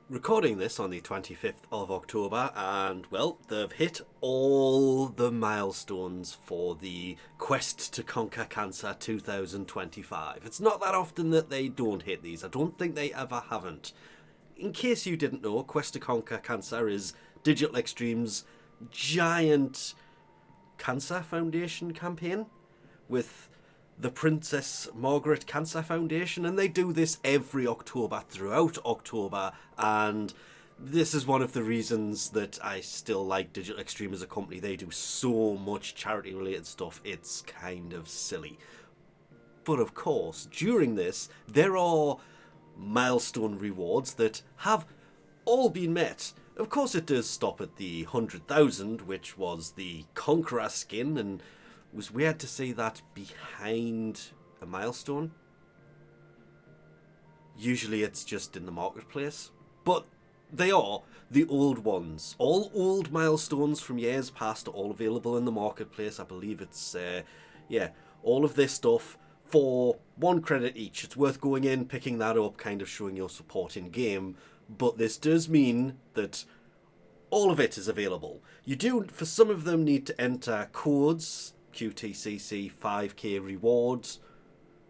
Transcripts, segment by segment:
recording this on the 25th of October, and well, they've hit all the milestones for the Quest to Conquer Cancer 2025. It's not that often that they don't hit these. I don't think they ever haven't. In case you didn't know, Quest to Conquer Cancer is Digital Extreme's giant Cancer Foundation campaign with the Princess Margaret Cancer Foundation, and they do this every October throughout October, and this is one of the reasons that I still like Digital Extreme as a company. They do so much charity related stuff, it's kind of silly. But of course, during this, there are milestone rewards that have all been met. Of course, it does stop at the 100,000, which was the Conqueror skin, and it was weird to see that behind a milestone. Usually it's just in the marketplace, but they are the old ones. All old milestones from years past are all available in the marketplace. I believe it's, all of this stuff for 1 credit each. It's worth going in, picking that up, kind of showing your support in game, but this does mean that all of it is available. You do, for some of them, need to enter codes, QTCC 5k rewards,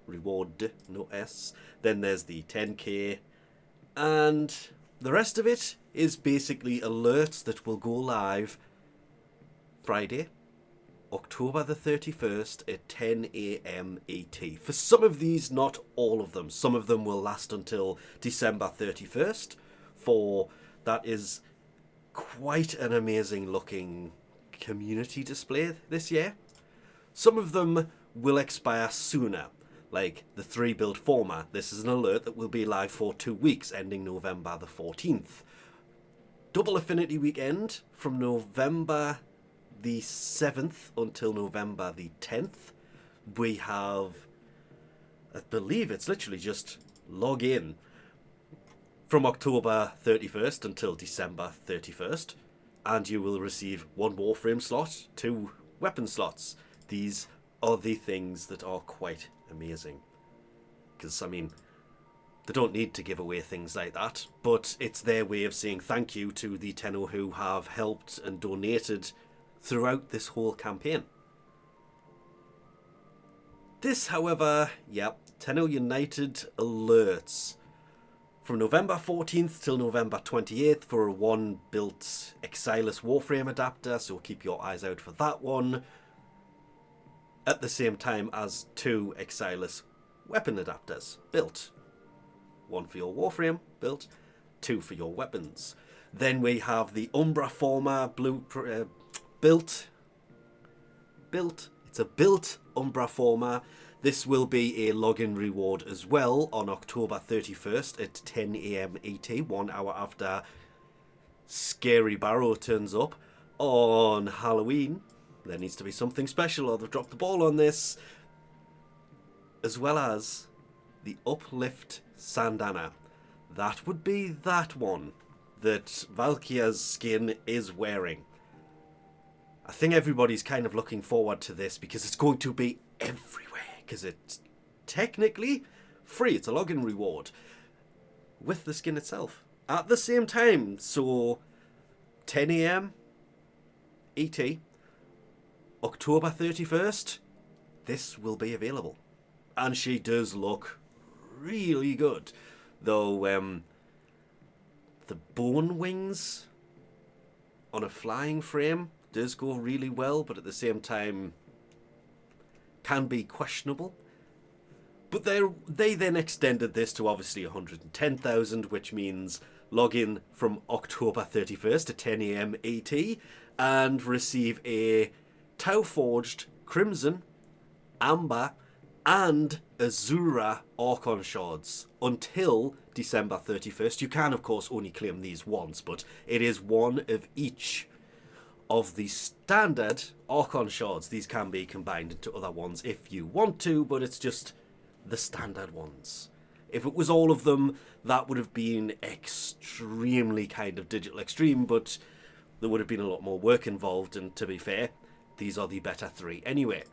reward, no S. Then there's the 10k, and the rest of it is basically alerts that will go live Friday, October the 31st at 10 a.m. ET. For some of these, not all of them. Some of them will last until December 31st, for that is quite an amazing looking community display this year. Some of them will expire sooner, like the 3 build Forma. This is an alert that will be live for 2 weeks, ending November the 14th. Double Affinity Weekend from November the 7th until November the 10th. We have, I believe it's literally just log in from October 31st until December 31st, and you will receive 1 Warframe slot, 2 weapon slots. These are the things that are quite amazing. Because, I mean, they don't need to give away things like that, but it's their way of saying thank you to the Tenno who have helped and donated throughout this whole campaign. This, however, Tenno United alerts from November 14th till November 28th for a 1 built Exilus Warframe adapter, so keep your eyes out for that one. At the same time as 2 Exilus weapon adapters built. 1 for your Warframe built, 2 for your weapons. Then we have the Umbra Forma built. It's a built Umbra Forma. This will be a login reward as well on October 31st at 10 a.m. ET, 1 hour after Scary Barrow turns up on Halloween. There needs to be something special or they've dropped the ball on this. As well as the Uplift Sandana. That would be that one that Valkyria's skin is wearing. I think everybody's kind of looking forward to this because it's going to be everywhere. Because it's technically free. It's a login reward with the skin itself. At the same time, so 10 a.m. ET, October 31st, this will be available. And she does look really good. Though, the bone wings on a flying frame does go really well, but at the same time can be questionable. But they then extended this to obviously 110,000, which means log in from October 31st at 10 a.m. ET and receive a Tauforged Crimson, Amber, and Azura Archon Shards until December 31st. You can, of course, only claim these once, but it is 1 of each of the standard Archon Shards. These can be combined into other ones if you want to, but it's just the standard ones. If it was all of them, that would have been extremely kind of Digital Extreme, but there would have been a lot more work involved, and to be fair, these are the better 3 anyway.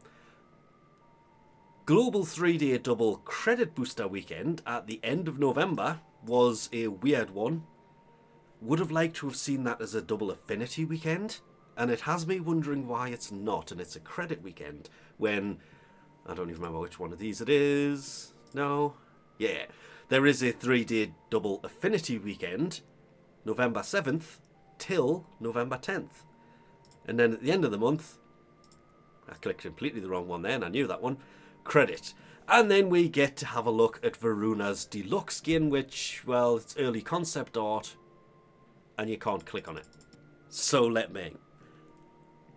Global 3-day double credit booster weekend at the end of November was a weird one. would have liked to have seen that as a double affinity weekend, and it has me wondering why it's not, and it's a credit weekend, when, I don't even remember which one of these it is. No? Yeah. There is a 3-day double affinity weekend, November 7th till November 10th. And then at the end of the month, I clicked completely the wrong one then, I knew that one, credit. And then we get to have a look at Varuna's deluxe skin, which, well, it's early concept art, and you can't click on it. So let me.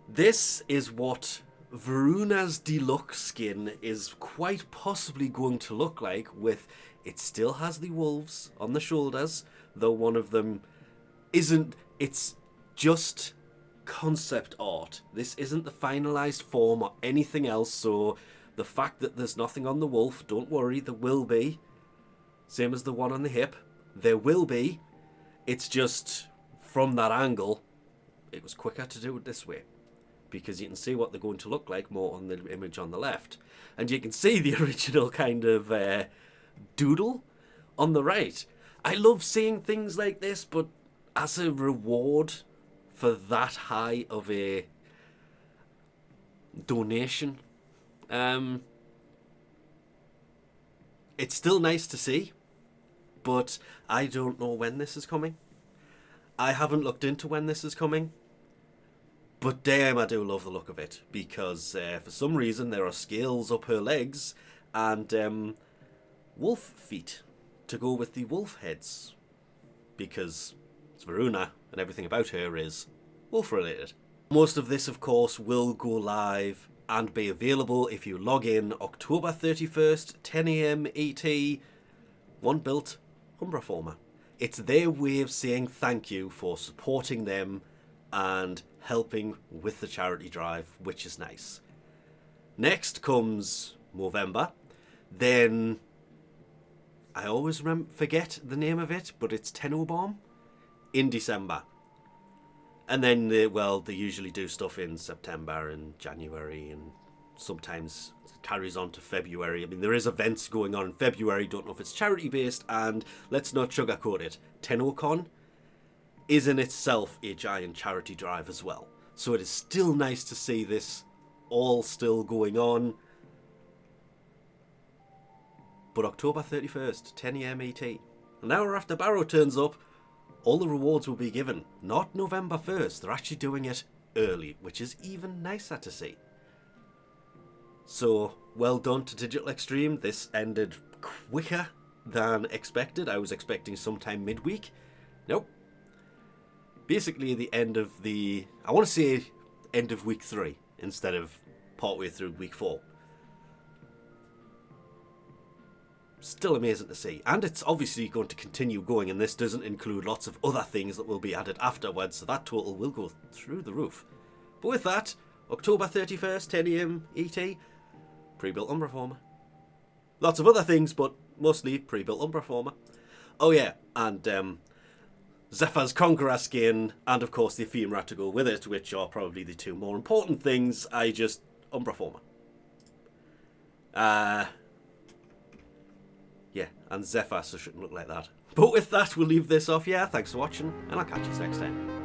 This is what Varuna's deluxe skin is quite possibly going to look like, with, it still has the wolves on the shoulders, though one of them isn't, it's just concept art. This isn't the finalized form or anything else, so the fact that there's nothing on the wolf, don't worry, there will be. Same as the one on the hip, there will be. It's just, from that angle, it was quicker to do it this way, because you can see what they're going to look like more on the image on the left. And you can see the original kind of doodle on the right. I love seeing things like this, but as a reward for that high of a donation, it's still nice to see, but I don't know when this is coming. I haven't looked into when this is coming, but damn, I do love the look of it, because for some reason there are scales up her legs and wolf feet to go with the wolf heads, because it's Varuna and everything about her is wolf related. Most of this, of course, will go live and be available if you log in October 31st, 10 AM ET, one built Umbra Forma. It's their way of saying thank you for supporting them and helping with the charity drive, which is nice. Next comes Movember. Then, I always forget the name of it, but it's Tenno Bomb in December. And then, they usually do stuff in September and January, and sometimes it carries on to February. I mean, there is events going on in February, don't know if it's charity-based, and let's not sugarcoat it. TennoCon is in itself a giant charity drive as well. So it is still nice to see this all still going on. But October 31st, 10 AM ET. An hour after Barrow turns up, all the rewards will be given. Not November 1st, they're actually doing it early, which is even nicer to see. So, well done to Digital Extreme. This ended quicker than expected. I was expecting sometime midweek. Nope. Basically the end of the, I want to say end of week 3 instead of partway through week 4. Still amazing to see, and it's obviously going to continue going, and this doesn't include lots of other things that will be added afterwards, so that total will go through the roof. But with that, October 31st, 10 AM ET, pre-built Umbra Forma. Lots of other things, but mostly pre-built Umbra Forma. Oh yeah, and Zephyr's Conqueror skin, and of course the Ephemera to go with it, which are probably the two more important things. Umbra Forma. Yeah, and Zephyr, so it shouldn't look like that. But with that, we'll leave this off. Yeah, thanks for watching, and I'll catch you next time.